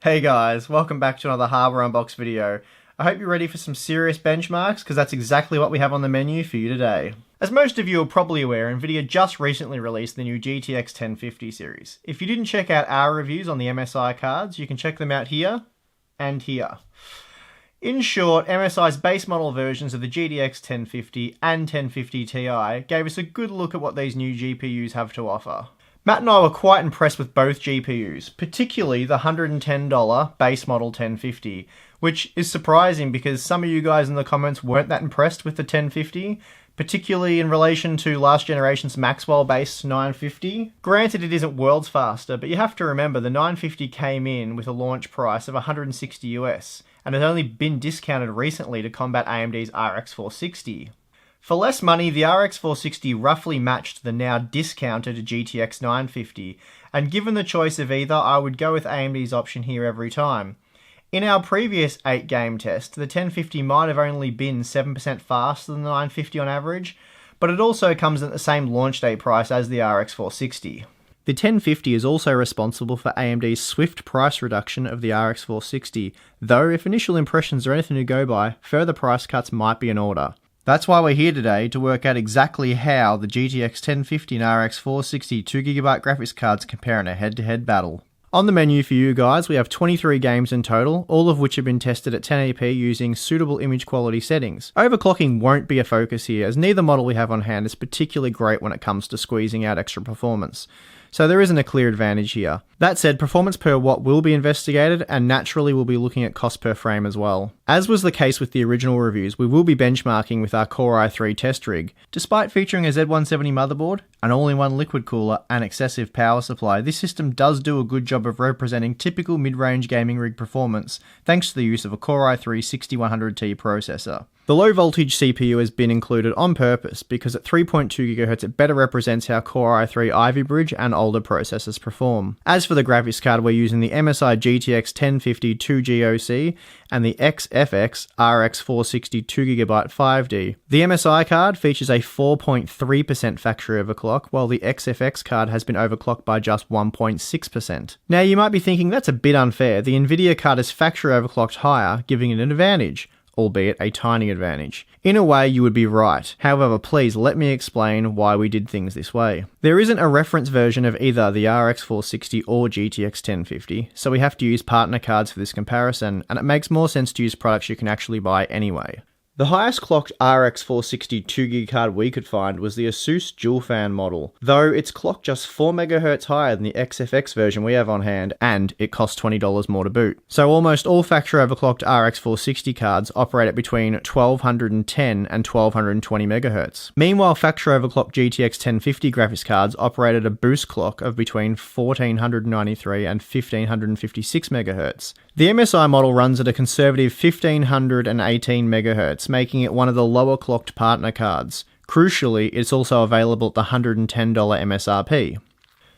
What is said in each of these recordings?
Hey guys, welcome back to another hardware unbox video. I hope you're ready for some serious benchmarks, because that's exactly what we have on the menu for you today. As most of you are probably aware, Nvidia just recently released the new GTX 1050 series. If you didn't check out our reviews on the MSI cards, you can check them out here and here. In short, MSI's base model versions of the GTX 1050 and 1050 Ti gave us a good look at what these new GPUs have to offer. Matt and I were quite impressed with both GPUs, particularly the $110 base model 1050, which is surprising because some of you guys in the comments weren't that impressed with the 1050, particularly in relation to last generation's Maxwell-based 950. Granted, it isn't worlds faster, but you have to remember the 950 came in with a launch price of $160 US, and has only been discounted recently to combat AMD's RX 460. For less money, the RX 460 roughly matched the now discounted GTX 950, and given the choice of either, I would go with AMD's option here every time. In our previous 8-game test, the 1050 might have only been 7% faster than the 950 on average, but it also comes at the same launch day price as the RX 460. The 1050 is also responsible for AMD's swift price reduction of the RX 460, though if initial impressions are anything to go by, further price cuts might be in order. That's why we're here today, to work out exactly how the GTX 1050 and RX 460 2GB graphics cards compare in a head-to-head battle. On the menu for you guys, we have 23 games in total, all of which have been tested at 1080p using suitable image quality settings. Overclocking won't be a focus here, as neither model we have on hand is particularly great when it comes to squeezing out extra performance, so there isn't a clear advantage here. That said, performance per watt will be investigated, and naturally we'll be looking at cost per frame as well. As was the case with the original reviews, we will be benchmarking with our Core i3 test rig. Despite featuring a Z170 motherboard, an all-in-one liquid cooler, and excessive power supply, this system does do a good job of representing typical mid-range gaming rig performance, thanks to the use of a Core i3 6100T processor. The low voltage CPU has been included on purpose because at 3.2 GHz it better represents how Core i3 Ivy Bridge and older processors perform. As for the graphics card, we're using the MSI GTX 1050 2GOC and the XFX RX 460 2GB 5D. The MSI card features a 4.3% factory overclock, while the XFX card has been overclocked by just 1.6%. Now you might be thinking that's a bit unfair. The Nvidia card is factory overclocked higher, giving it an advantage, albeit a tiny advantage. In a way, you would be right. However, please let me explain why we did things this way. There isn't a reference version of either the RX 460 or GTX 1050, so we have to use partner cards for this comparison, and it makes more sense to use products you can actually buy anyway. The highest clocked RX 460 2GB card we could find was the Asus Dual Fan model, though it's clocked just 4 MHz higher than the XFX version we have on hand, and it costs $20 more to boot. So almost all factory overclocked RX 460 cards operate at between 1210 and 1220 MHz. Meanwhile, factory overclocked GTX 1050 graphics cards operate at a boost clock of between 1493 and 1556 MHz. The MSI model runs at a conservative 1518 MHz, making it one of the lower clocked partner cards. Crucially, it's also available at the $110 MSRP.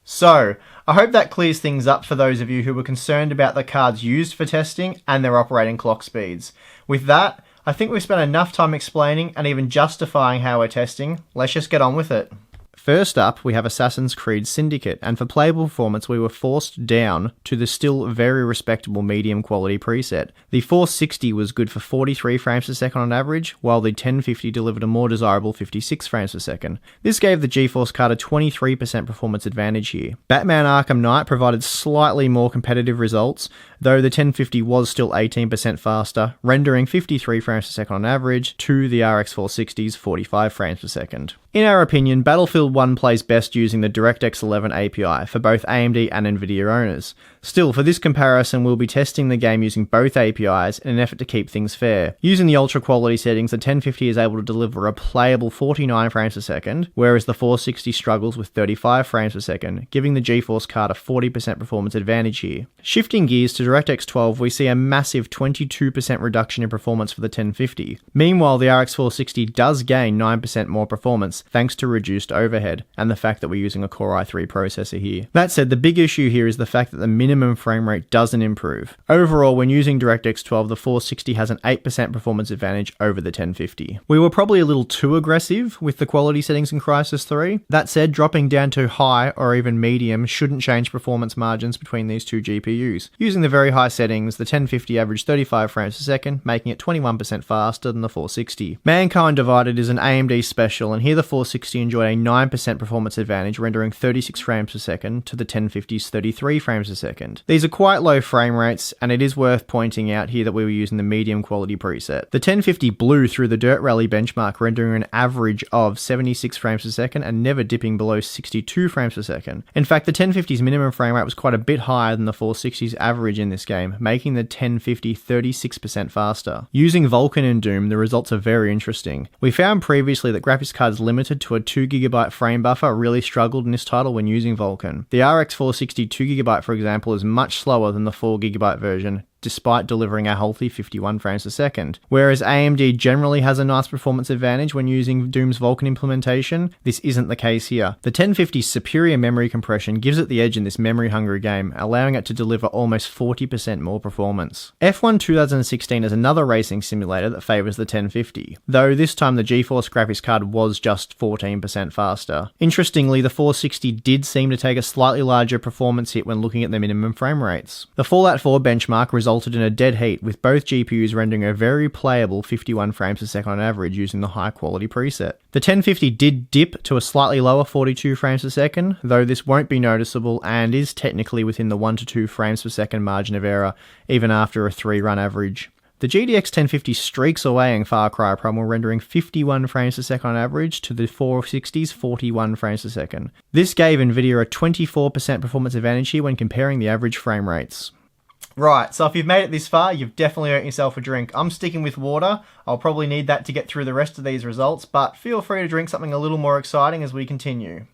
So, I hope that clears things up for those of you who were concerned about the cards used for testing and their operating clock speeds. With that, I think we've spent enough time explaining and even justifying how we're testing. Let's just get on with it. First up, we have Assassin's Creed Syndicate, and for playable performance we were forced down to the still very respectable medium quality preset. The 460 was good for 43 frames per second on average, while the 1050 delivered a more desirable 56 frames per second. This gave the GeForce card a 23% performance advantage here. Batman Arkham Knight provided slightly more competitive results, though the 1050 was still 18% faster, rendering 53 frames per second on average to the RX 460's 45 frames per second. In our opinion, Battlefield 1 plays best using the DirectX 11 API for both AMD and Nvidia owners. Still, for this comparison, we'll be testing the game using both APIs in an effort to keep things fair. Using the ultra quality settings, the 1050 is able to deliver a playable 49 frames per second, whereas the 460 struggles with 35 frames per second, giving the GeForce card a 40% performance advantage here. Shifting gears to DirectX 12, we see a massive 22% reduction in performance for the 1050. Meanwhile, the RX 460 does gain 9% more performance thanks to reduced overhead and the fact that we're using a Core i3 processor here. That said, the big issue here is the fact that the minimum frame rate doesn't improve. Overall, when using DirectX 12, the 460 has an 8% performance advantage over the 1050. We were probably a little too aggressive with the quality settings in Crysis 3. That said, dropping down to high or even medium shouldn't change performance margins between these two GPUs. Using the very high settings, the 1050 averaged 35 frames per second, making it 21% faster than the 460. Mankind Divided is an AMD special, and here the 460 enjoyed a 9% performance advantage, rendering 36 frames per second to the 1050's 33 frames per second. These are quite low frame rates, and it is worth pointing out here that we were using the medium quality preset. The 1050 blew through the Dirt Rally benchmark, rendering an average of 76 frames per second and never dipping below 62 frames per second. In fact, the 1050's minimum frame rate was quite a bit higher than the 460's average in this game, making the 1050 36% faster. Using Vulkan in Doom, the results are very interesting. We found previously that graphics cards limited to a 2GB frame buffer really struggled in this title when using Vulkan. The RX 460 2GB, for example, is much slower than the 4GB version, despite delivering a healthy 51 frames per second. Whereas AMD generally has a nice performance advantage when using Doom's Vulkan implementation, this isn't the case here. The 1050's superior memory compression gives it the edge in this memory-hungry game, allowing it to deliver almost 40% more performance. F1 2016 is another racing simulator that favours the 1050, though this time the GeForce graphics card was just 14% faster. Interestingly, the 460 did seem to take a slightly larger performance hit when looking at the minimum frame rates. The Fallout 4 benchmark resulted in a dead heat, with both GPUs rendering a very playable 51 frames per second on average using the high quality preset. The 1050 did dip to a slightly lower 42 frames per second, though this won't be noticeable and is technically within the 1 to 2 frames per second margin of error, even after a 3-run average. The GTX 1050 streaks away in Far Cry Primal, rendering 51 frames per second on average to the 460's 41 frames per second. This gave Nvidia a 24% performance advantage here when comparing the average frame rates. Right, so if you've made it this far, you've definitely earned yourself a drink. I'm sticking with water. I'll probably need that to get through the rest of these results, but feel free to drink something a little more exciting as we continue.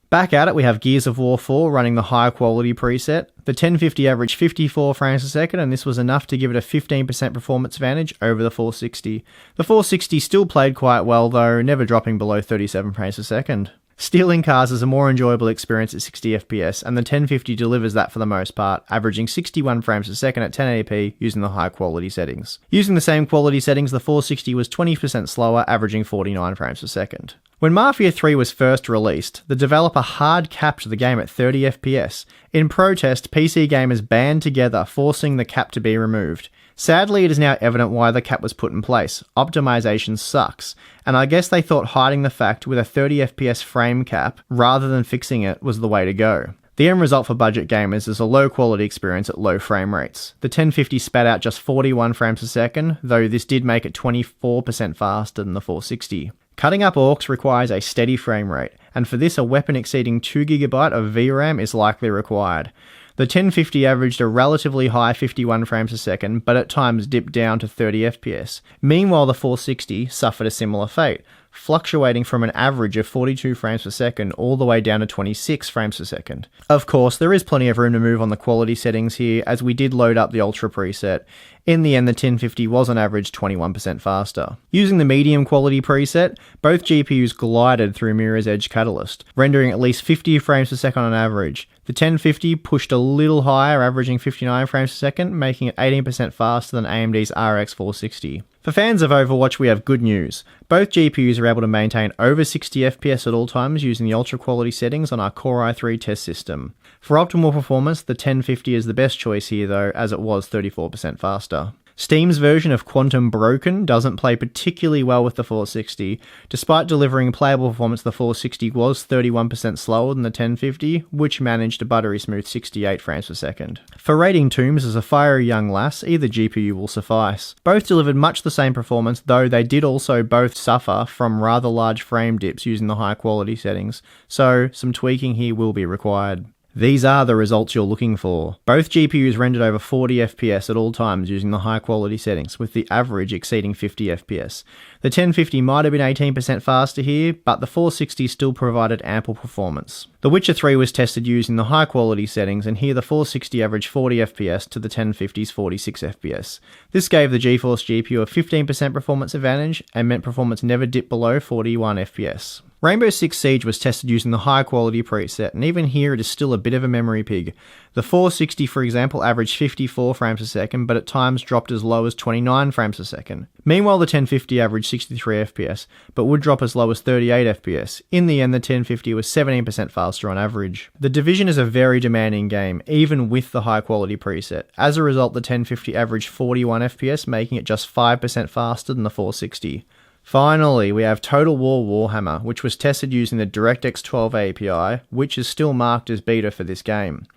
Back at it, we have Gears of War 4 running the high quality preset. The 1050 averaged 54 frames per second, and this was enough to give it a 15% performance advantage over the 460. The 460 still played quite well though, never dropping below 37 frames per second. Stealing cars is a more enjoyable experience at 60 FPS, and the 1050 delivers that for the most part, averaging 61 frames per second at 1080p using the high quality settings. Using the same quality settings, the 460 was 20% slower, averaging 49 frames per second. When Mafia 3 was first released, the developer hard capped the game at 30 FPS. In protest, PC gamers band together, forcing the cap to be removed. Sadly, it is now evident why the cap was put in place. Optimization sucks, and I guess they thought hiding the fact with a 30 FPS frame cap rather than fixing it was the way to go. The end result for budget gamers is a low quality experience at low frame rates. The 1050 spat out just 41 frames per second, though this did make it 24% faster than the 460. Cutting up orcs requires a steady frame rate, and for this a weapon exceeding 2GB of VRAM is likely required. The 1050 averaged a relatively high 51 frames per second, but at times dipped down to 30 FPS. Meanwhile, the 460 suffered a similar fate, fluctuating from an average of 42 frames per second all the way down to 26 frames per second. Of course, there is plenty of room to move on the quality settings here, as we did load up the Ultra preset. In the end, the 1050 was on average 21% faster. Using the medium quality preset, both GPUs glided through Mirror's Edge Catalyst, rendering at least 50 frames per second on average. The 1050 pushed a little higher, averaging 59 frames per second, making it 18% faster than AMD's RX 460. For fans of Overwatch, we have good news. Both GPUs are able to maintain over 60 FPS at all times using the ultra quality settings on our Core i3 test system. For optimal performance, the 1050 is the best choice here though, as it was 34% faster. Steam's version of Quantum Broken doesn't play particularly well with the 460. Despite delivering playable performance, the 460 was 31% slower than the 1050, which managed a buttery smooth 68 frames per second. For raiding tombs as a fiery young lass, either GPU will suffice. Both delivered much the same performance, though they did also both suffer from rather large frame dips using the high quality settings, so some tweaking here will be required. These are the results you're looking for. Both GPUs rendered over 40 FPS at all times using the high quality settings, with the average exceeding 50 FPS. The 1050 might have been 18% faster here, but the 460 still provided ample performance. The Witcher 3 was tested using the high quality settings, and here the 460 averaged 40 FPS to the 1050's 46 FPS. This gave the GeForce GPU a 15% performance advantage and meant performance never dipped below 41 FPS. Rainbow Six Siege was tested using the high quality preset, and even here it is still a bit of a memory pig. The 460, for example, averaged 54 frames per second, but at times dropped as low as 29 frames per second. Meanwhile, the 1050 averaged 63 FPS, but would drop as low as 38 FPS. In the end, the 1050 was 17% faster on average. The Division is a very demanding game, even with the high quality preset. As a result, the 1050 averaged 41 FPS, making it just 5% faster than the 460. Finally, we have Total War Warhammer, which was tested using the DirectX 12 API, which is still marked as beta for this game.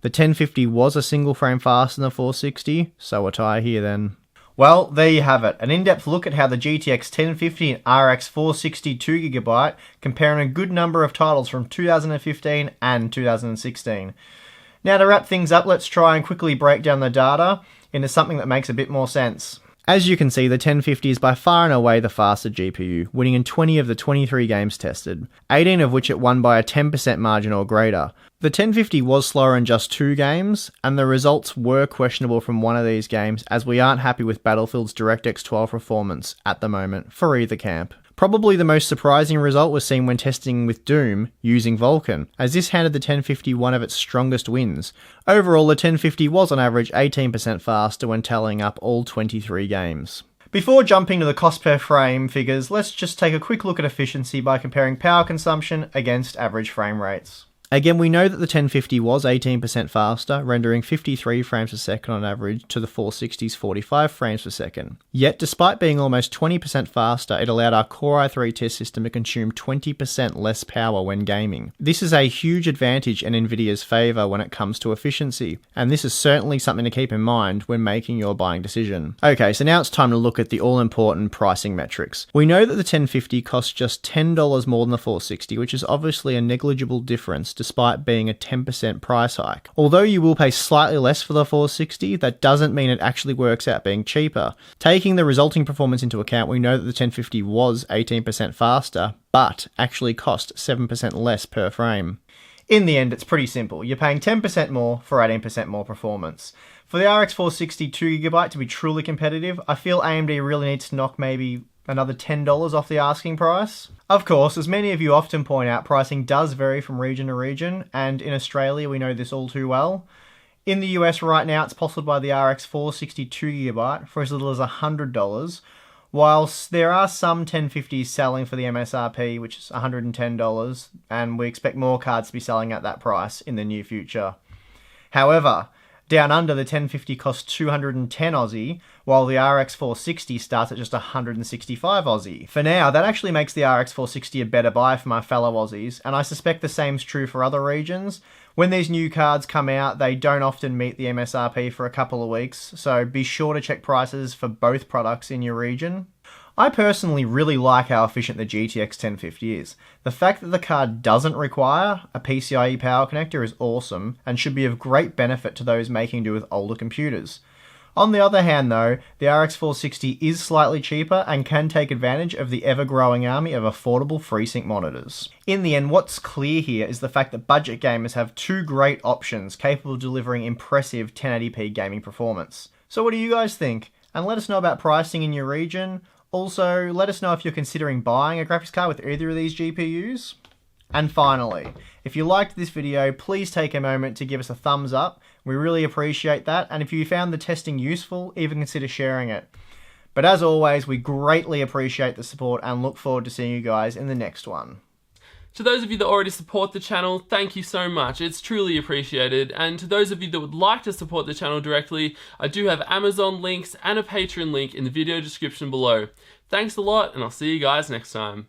The 1050 was a single frame faster than the 460, so a tie here then. Well, there you have it, an in-depth look at how the GTX 1050 and RX 460 2GB comparing a good number of titles from 2015 and 2016. Now to wrap things up, let's try and quickly break down the data into something that makes a bit more sense. As you can see, the 1050 is by far and away the faster GPU, winning in 20 of the 23 games tested, 18 of which it won by a 10% margin or greater. The 1050 was slower in just 2 games, and the results were questionable from one of these games, as we aren't happy with Battlefield's DirectX 12 performance at the moment, for either camp. Probably the most surprising result was seen when testing with Doom using Vulkan, as this handed the 1050 one of its strongest wins. Overall, the 1050 was on average 18% faster when tallying up all 23 games. Before jumping to the cost per frame figures, let's just take a quick look at efficiency by comparing power consumption against average frame rates. Again, we know that the 1050 was 18% faster, rendering 53 frames per second on average to the 460's 45 frames per second. Yet, despite being almost 20% faster, it allowed our Core i3 test system to consume 20% less power when gaming. This is a huge advantage in Nvidia's favour when it comes to efficiency, and this is certainly something to keep in mind when making your buying decision. Okay, so now it's time to look at the all-important pricing metrics. We know that the 1050 costs just $10 more than the 460, which is obviously a negligible difference despite being a 10% price hike. Although you will pay slightly less for the 460, that doesn't mean it actually works out being cheaper. Taking the resulting performance into account, we know that the 1050 was 18% faster, but actually cost 7% less per frame. In the end, it's pretty simple. You're paying 10% more for 18% more performance. For the RX 460 2GB to be truly competitive, I feel AMD really needs to knock maybe another $10 off the asking price. Of course, as many of you often point out, pricing does vary from region to region, and in Australia we know this all too well. In the US right now, it's possible to buy the RX 460 2GB for as little as $100, whilst there are some 1050s selling for the MSRP, which is $110, and we expect more cards to be selling at that price in the near future. However, down under, the 1050 costs 210 Aussie, while the RX 460 starts at just 165 Aussie. For now, that actually makes the RX 460 a better buy for my fellow Aussies, and I suspect the same's true for other regions. When these new cards come out, they don't often meet the MSRP for a couple of weeks, so be sure to check prices for both products in your region. I personally really like how efficient the GTX 1050 is. The fact that the card doesn't require a PCIe power connector is awesome and should be of great benefit to those making do with older computers. On the other hand though, the RX 460 is slightly cheaper and can take advantage of the ever-growing army of affordable FreeSync monitors. In the end, what's clear here is the fact that budget gamers have 2 great options capable of delivering impressive 1080p gaming performance. So what do you guys think? And let us know about pricing in your region. Also, let us know if you're considering buying a graphics card with either of these GPUs. And finally, if you liked this video, please take a moment to give us a thumbs up. We really appreciate that. And if you found the testing useful, even consider sharing it. But as always, we greatly appreciate the support and look forward to seeing you guys in the next one. To those of you that already support the channel, thank you so much. It's truly appreciated. And to those of you that would like to support the channel directly, I do have Amazon links and a Patreon link in the video description below. Thanks a lot, and I'll see you guys next time.